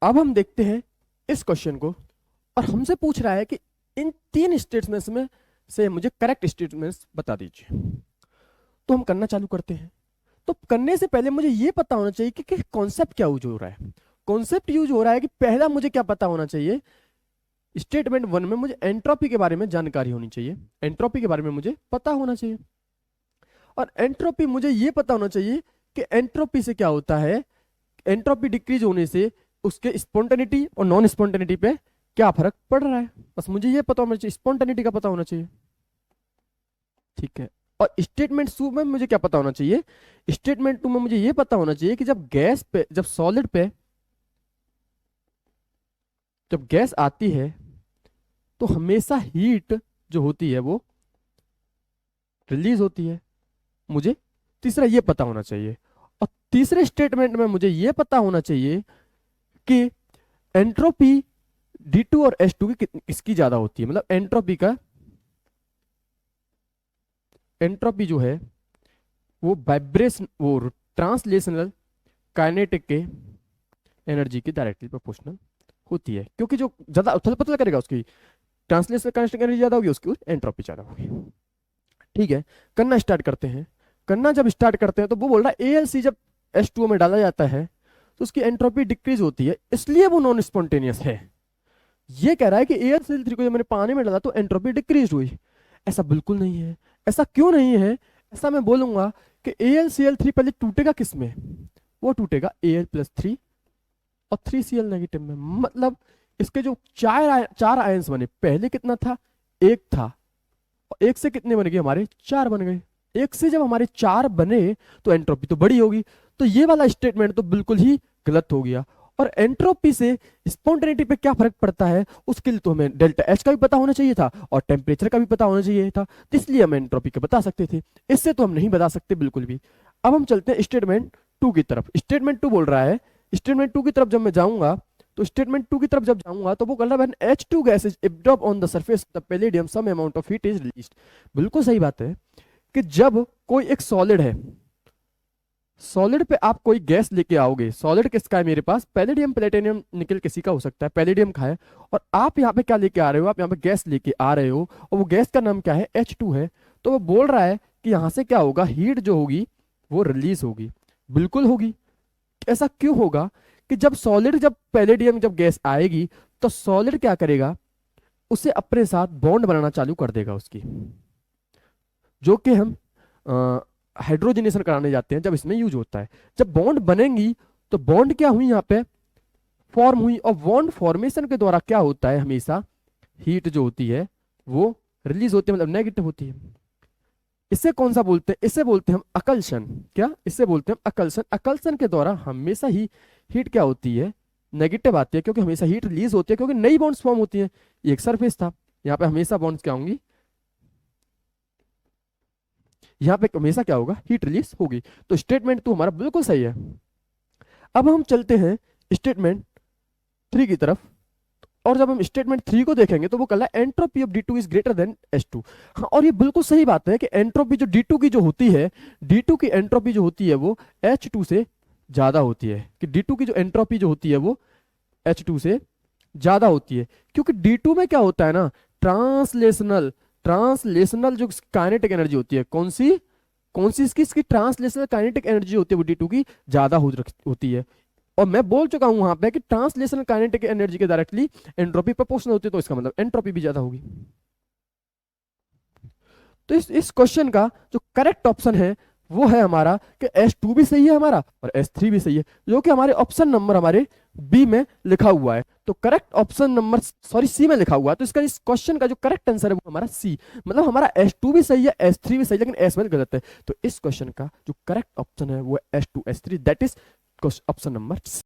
अब हम देखते हैं इस क्वेश्चन को, और हमसे पूछ रहा है कि इन तीन स्टेटमेंट्स में से मुझे करेक्ट स्टेटमेंट्स बता दीजिए। तो हम करना चालू करते हैं। तो करने से पहले मुझे ये पता होना चाहिए कि कॉन्सेप्ट क्या यूज हो रहा है। कॉन्सेप्ट यूज हो रहा है कि पहला मुझे क्या पता होना चाहिए, स्टेटमेंट वन में मुझे एंट्रोपी के बारे में जानकारी होनी चाहिए, एंट्रोपी के बारे में मुझे पता होना चाहिए। और एंट्रोपी मुझे ये पता होना चाहिए कि एंट्रोपी से क्या होता है, एंट्रोपी डिक्रीज होने से उसके स्पॉन्टेनिटी और नॉन स्पॉन्टेनिटी पे क्या फर्क पड़ रहा है। बस मुझे ये पता होना चाहिए, स्पॉन्टेनिटी का पता होना चाहिए, ठीक है। और स्टेटमेंट टू में मुझे क्या पता होना चाहिए, स्टेटमेंट टू में मुझे ये पता होना चाहिए कि जब गैस पे, जब सॉलिड पे जब गैस आती है तो हमेशा हीट जो होती है वो रिलीज होती है। मुझे तीसरा ये पता होना चाहिए। और तीसरे स्टेटमेंट में मुझे ये पता होना चाहिए कि एंट्रोपी D2 और H2 की इसकी ज्यादा होती है। मतलब एंट्रोपी जो है वो वाइब्रेशन, वो ट्रांसलेशनल काइनेटिक के एनर्जी की डायरेक्टली प्रोपोर्शनल होती है। क्योंकि जो ज्यादा उथल पुथल करेगा उसकी ट्रांसलेशनल काइनेटिक एनर्जी ज्यादा होगी, उसकी एंट्रोपी ज्यादा होगी। ठीक है, करना स्टार्ट करते हैं। करना जब स्टार्ट करते हैं तो वो बोल रहा है AlC जब H2O में डाला जाता है तो उसकी एंट्रोपी डिक्रीज होती है, इसलिए वो नॉन स्पॉन्टेनियस है। ये कह रहा है कि AlCl3 को जब मैंने पानी में डाला तो एंट्रोपी डिक्रीज हुई। ऐसा बिल्कुल नहीं है। ऐसा क्यों नहीं है? ऐसा मैं बोलूंगा कि AlCl3 पहले टूटेगा किस में, वो टूटेगा Al+3 और 3Cl नेगेटिव में। मतलब इसके जो चार आयंस बने, पहले कितना था, एक था, और एक से कितने बन गए हमारे, चार बन गए। एक से जब हमारे चार बने तो एंट्रोपी तो बड़ी होगी। तो ये वाला स्टेटमेंट तो बिल्कुल ही गलत हो गया। और एंट्रोपी से स्पॉन्टेनिटी पे क्या फर्क पड़ता है, उसके लिए तो हमें डेल्टा एच का भी पता होना चाहिए था और टेम्परेचर का भी पता होना चाहिए था, तो इसलिए हम एंट्रोपी का बता सकते थे। इससे तो हम नहीं बता सकते बिल्कुल भी। अब हम चलते हैं स्टेटमेंट टू की तरफ। स्टेटमेंट टू बोल रहा है, स्टेटमेंट टू की तरफ जब मैं जाऊंगा तो स्टेटमेंट टू की तरफ जब जाऊंगा तो वो कह रहा है H2 gas is absorb on the surface of the palladium some amount of heat is released. बिल्कुल सही बात है कि जब कोई एक सॉलिड है, सॉलिड पे आप कोई गैस लेके आओगे, सॉलिड किसका है मेरे पास, पैलेडियम प्लेटिनियम निकल किसी का हो सकता है, पैलेडियम का है, और आप यहाँ पे क्या लेके आ रहे हो, आप यहाँ पे गैस लेके आ रहे हो और वो गैस का नाम क्या है, H2 है। तो वो बोल रहा है कि यहाँ से क्या होगा, हीट जो होगी वो रिलीज होगी। बिल्कुल होगी। ऐसा क्यों होगा कि जब सॉलिड, जब पैलेडियम जब गैस आएगी तो सॉलिड क्या करेगा, उसे अपने साथ बॉन्ड बनाना चालू कर देगा उसकी, जो कि हम हाइड्रोजनेशन कराने जाते हैं जब इसमें यूज होता है। जब बॉन्ड बनेंगी तो बॉन्ड क्या हुई, यहाँ पे फॉर्म हुई, और बॉन्ड फॉर्मेशन के द्वारा क्या होता है, हमेशा हीट जो होती है वो रिलीज होती है, मतलब नेगेटिव होती है। इसे कौन सा बोलते हैं, इसे बोलते हैं हम अकल्शन। क्या, इसे बोलते हैं हम अकल्शन। अकल्शन के द्वारा हमेशा ही हीट क्या होती है, नेगेटिव आती है, क्योंकि हमेशा हीट रिलीज होती है, क्योंकि नई बॉन्ड्स फॉर्म होती है। ये एक सरफेस था, यहाँ पे हमेशा बॉन्ड्स क्या होंगी, यहाँ पे हमेशा क्या होगा, हीट रिलीज होगी। तो स्टेटमेंट तो हमारा बिल्कुल सही है। अब हम चलते हैं स्टेटमेंट थ्री की तरफ, और जब हम स्टेटमेंट थ्री को देखेंगे तो वो कह रहा है entropy of D2 is greater than H2। हाँ, और ये बिल्कुल सही बात है कि एंट्रोपी जो D2 की जो होती है, D2 की एंट्रोपी जो होती है वो H2 से ज्यादा होती है, कि D2 की जो एंट्रोपी जो होती है वो H2 से ज्यादा होती है। क्योंकि D2 में क्या होता है ना, ट्रांसलेशनल ट्रांसलेशनल जो काइनेटिक एनर्जी होती है, कौन सी इसकी ट्रांसलेशनल काइनेटिक एनर्जी होती है वो D2 की ज्यादा होती है। और मैं बोल चुका हूं वहां पे कि ट्रांसलेशनल काइनेटिक एनर्जी के डायरेक्टली एंट्रोपी प्रोपोर्शनल होती है, तो इसका मतलब एंट्रोपी भी ज्यादा होगी। तो इस क्वेश्चन का जो करेक्ट ऑप्शन है वो है हमारा कि H2 भी सही है हमारा और H3 भी सही है, जो कि हमारे ऑप्शन नंबर हमारे बी में लिखा हुआ है। तो करेक्ट ऑप्शन नंबर, सॉरी, सी में लिखा हुआ है। तो इसका, इस क्वेश्चन का जो करेक्ट आंसर है वो हमारा सी, मतलब हमारा H2 भी सही है, H3 भी सही है, लेकिन S1 गलत है। तो इस क्वेश्चन का जो करेक्ट ऑप्शन है वो है H2 H3, that is option number C.